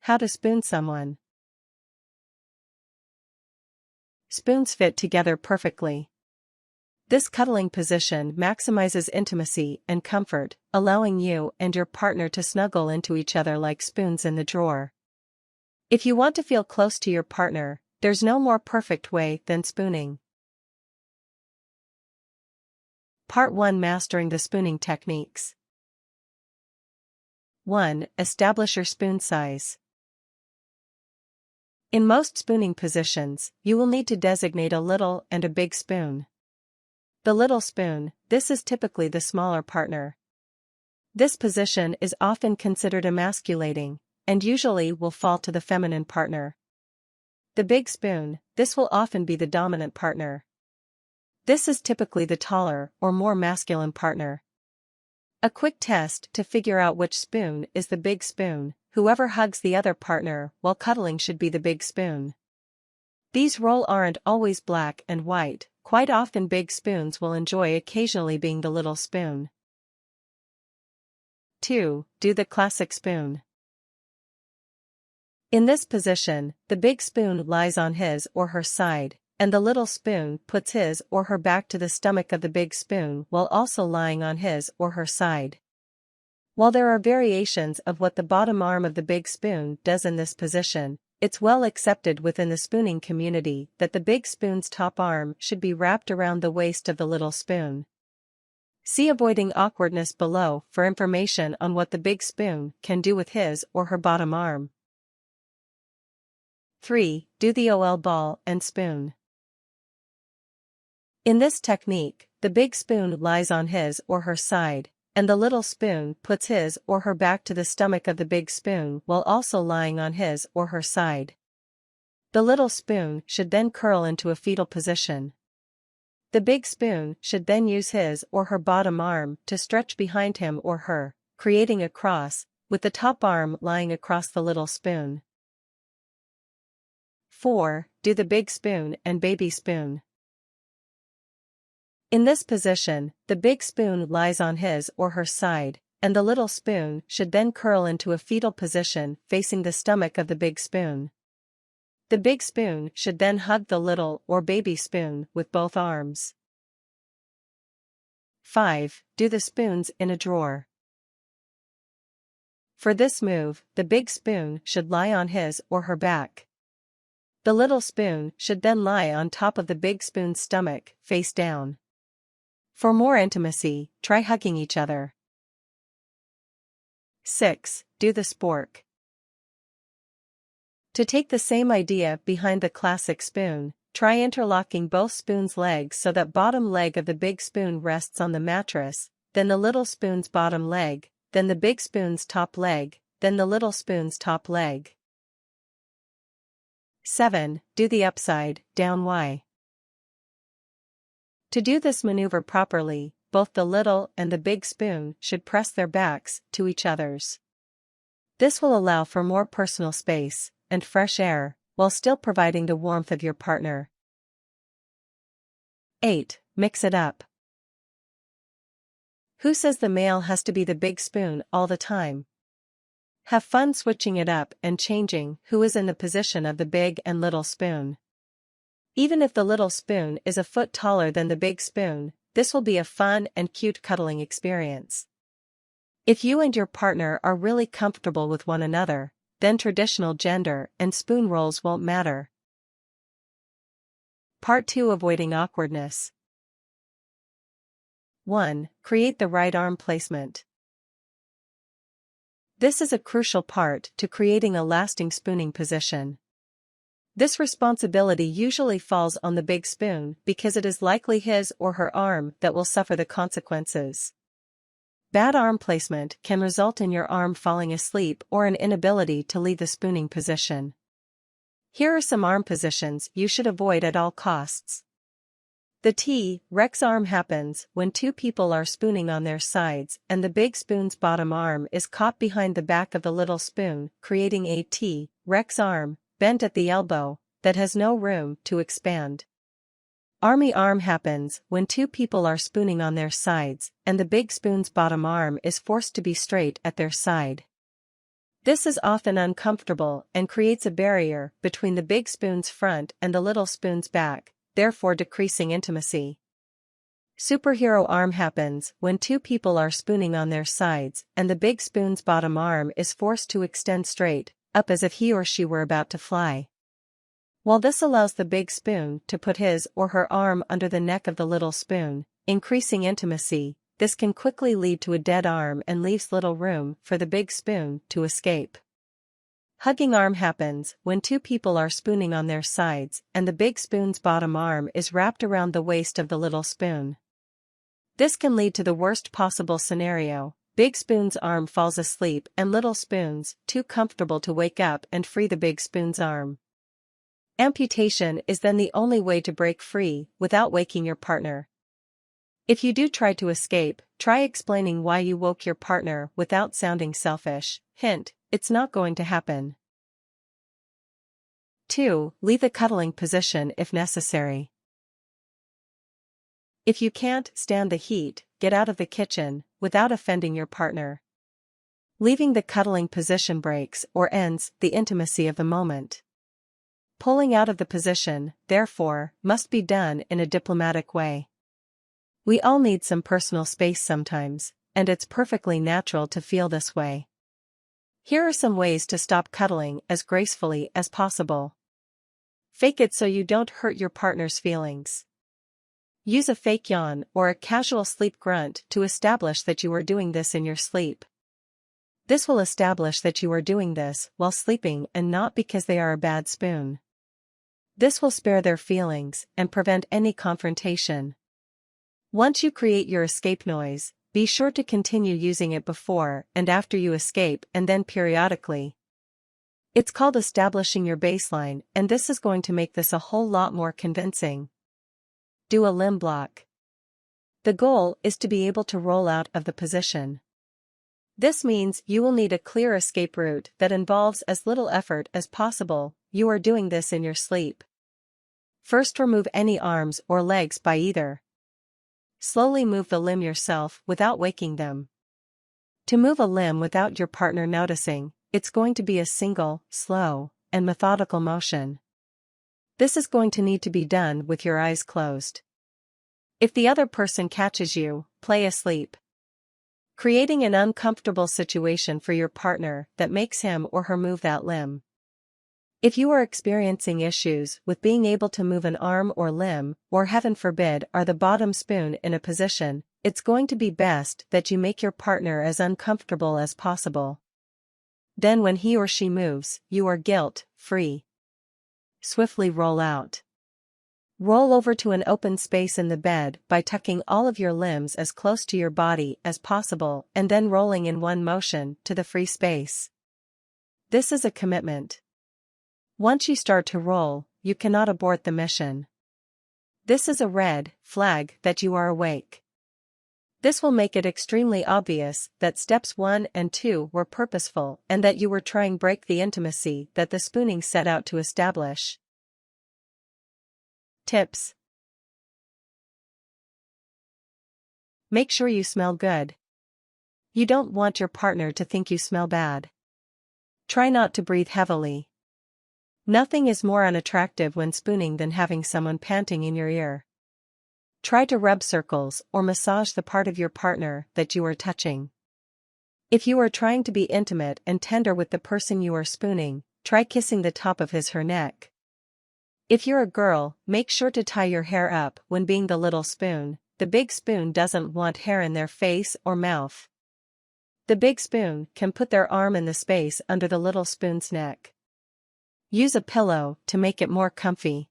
How to spoon someone. Spoons fit together perfectly. This cuddling position maximizes intimacy and comfort, allowing you and your partner to snuggle into each other like spoons in the drawer. If you want to feel close to your partner, there's no more perfect way than spooning. Part 1: Mastering the spooning techniques. 1. Establish your spoon size. In most spooning positions, you will need to designate a little and a big spoon. The little spoon, this is typically the smaller partner. This position is often considered emasculating, and usually will fall to the feminine partner. The big spoon, this will often be the dominant partner. This is typically the taller or more masculine partner. A quick test to figure out which spoon is the big spoon: whoever hugs the other partner while cuddling should be the big spoon. These roles aren't always black and white, quite often big spoons will enjoy occasionally being the little spoon. 2. Do the classic spoon. In this position, the big spoon lies on his or her side, and the little spoon puts his or her back to the stomach of the big spoon while also lying on his or her side. While there are variations of what the bottom arm of the big spoon does in this position, it's well accepted within the spooning community that the big spoon's top arm should be wrapped around the waist of the little spoon. See Avoiding Awkwardness below for information on what the big spoon can do with his or her bottom arm. 3. Do the OL ball and spoon. In this technique, the big spoon lies on his or her side, and the little spoon puts his or her back to the stomach of the big spoon while also lying on his or her side. The little spoon should then curl into a fetal position. The big spoon should then use his or her bottom arm to stretch behind him or her, creating a cross, with the top arm lying across the little spoon. 4. Do the big spoon and baby spoon. In this position, the big spoon lies on his or her side, and the little spoon should then curl into a fetal position facing the stomach of the big spoon. The big spoon should then hug the little or baby spoon with both arms. 5. Do the spoons in a drawer. For this move, the big spoon should lie on his or her back. The little spoon should then lie on top of the big spoon's stomach, face down. For more intimacy, try hugging each other. 6. Do the spork. To take the same idea behind the classic spoon, try interlocking both spoons' legs so that bottom leg of the big spoon rests on the mattress, then the little spoon's bottom leg, then the big spoon's top leg, then the little spoon's top leg. 7. Do the upside down Y. To do this maneuver properly, both the little and the big spoon should press their backs to each other's. This will allow for more personal space and fresh air, while still providing the warmth of your partner. 8. Mix it up. Who says the male has to be the big spoon all the time? Have fun switching it up and changing who is in the position of the big and little spoon. Even if the little spoon is a foot taller than the big spoon, this will be a fun and cute cuddling experience. If you and your partner are really comfortable with one another, then traditional gender and spoon roles won't matter. Part 2: Avoiding Awkwardness. 1. Create the right arm placement. This is a crucial part to creating a lasting spooning position. This responsibility usually falls on the big spoon because it is likely his or her arm that will suffer the consequences. Bad arm placement can result in your arm falling asleep or an inability to leave the spooning position. Here are some arm positions you should avoid at all costs. The T-Rex arm happens when two people are spooning on their sides and the big spoon's bottom arm is caught behind the back of the little spoon, creating a T-Rex arm, bent at the elbow, that has no room to expand. Army arm happens when two people are spooning on their sides and the big spoon's bottom arm is forced to be straight at their side. This is often uncomfortable and creates a barrier between the big spoon's front and the little spoon's back, therefore decreasing intimacy. Superhero arm happens when two people are spooning on their sides and the big spoon's bottom arm is forced to extend straight up as if he or she were about to fly. While this allows the big spoon to put his or her arm under the neck of the little spoon, increasing intimacy, this can quickly lead to a dead arm and leaves little room for the big spoon to escape. Hugging arm happens when two people are spooning on their sides and the big spoon's bottom arm is wrapped around the waist of the little spoon. This can lead to the worst possible scenario: big spoon's arm falls asleep and little spoon's too comfortable to wake up and free the big spoon's arm. Amputation is then the only way to break free without waking your partner. If you do try to escape, try explaining why you woke your partner without sounding selfish. Hint: it's not going to happen. 2. Leave the cuddling position if necessary. If you can't stand the heat, get out of the kitchen without offending your partner. Leaving the cuddling position breaks or ends the intimacy of the moment. Pulling out of the position, therefore, must be done in a diplomatic way. We all need some personal space sometimes, and it's perfectly natural to feel this way. Here are some ways to stop cuddling as gracefully as possible. Fake it so you don't hurt your partner's feelings. Use a fake yawn or a casual sleep grunt to establish that you are doing this in your sleep. This will establish that you are doing this while sleeping and not because they are a bad spoon. This will spare their feelings and prevent any confrontation. Once you create your escape noise, be sure to continue using it before and after you escape and then periodically. It's called establishing your baseline, and this is going to make this a whole lot more convincing. Do a limb block. The goal is to be able to roll out of the position. This means you will need a clear escape route that involves as little effort as possible. You are doing this in your sleep. First, remove any arms or legs by either. Slowly move the limb yourself without waking them. To move a limb without your partner noticing, it's going to be a single, slow, and methodical motion. This is going to need to be done with your eyes closed. If the other person catches you, play asleep. Creating an uncomfortable situation for your partner that makes him or her move that limb. If you are experiencing issues with being able to move an arm or limb, or heaven forbid are the bottom spoon in a position, it's going to be best that you make your partner as uncomfortable as possible. Then when he or she moves, you are guilt-free. Swiftly roll out. Roll over to an open space in the bed by tucking all of your limbs as close to your body as possible and then rolling in one motion to the free space. This is a commitment. Once you start to roll, you cannot abort the mission. This is a red flag that you are awake. This will make it extremely obvious that steps 1 and 2 were purposeful and that you were trying to break the intimacy that the spooning set out to establish. Tips. Make sure you smell good. You don't want your partner to think you smell bad. Try not to breathe heavily. Nothing is more unattractive when spooning than having someone panting in your ear. Try to rub circles or massage the part of your partner that you are touching. If you are trying to be intimate and tender with the person you are spooning, try kissing the top of his/her neck. If you're a girl, make sure to tie your hair up when being the little spoon. The big spoon doesn't want hair in their face or mouth. The big spoon can put their arm in the space under the little spoon's neck. Use a pillow to make it more comfy.